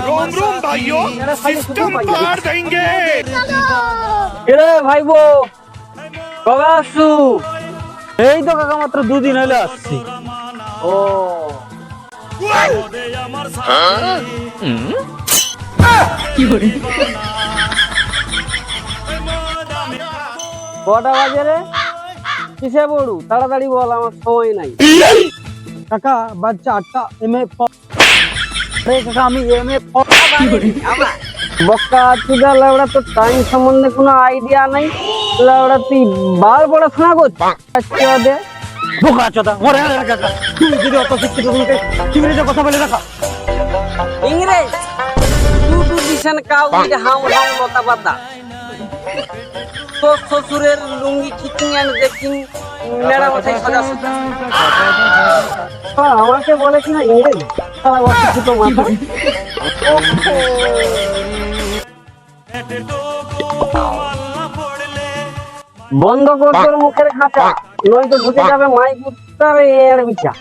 रोम रोम भाइयों, सिस्टम पार देंगे। এরে ভাইবো কবে আসছু? এই তো কাকা মাত্র দুদিন হইলে আসছি। ও কটা বাজে রে? কিসে পড়ু? তাড়াতাড়ি বল, আমার সময় নাই। কাকা বাচ্চা 8টা এমএ কাকা আমি এমএ বক্কা চুদা লাউড়া, তো টাইম সম্বন্ধে কোনো আইডিয়া নাই। লাউড়া তুই বার পড়াশোনা করছিস দে বোকা চোদা মরে কাকা। তুই যদি অত শিক্ষিত তোমাকে ইংরেজিতে কথা বলে রাখা ইংরেজ টু দিশন কাউ দিতে হাউ হাউ লতা পাতা তোর শ্বশুরের লুঙ্গি কিকিং এন্ড দেখিং মেরা মাথায় সাজা সাজা আমাকে বলে কিনা ইংরেজ সারা অশিক্ষিত মাথা। বন্ধ কর তোর মুখের খাঁচা, নয়তো ঢুকে যাবে মাই কুত্তার এর বিছা।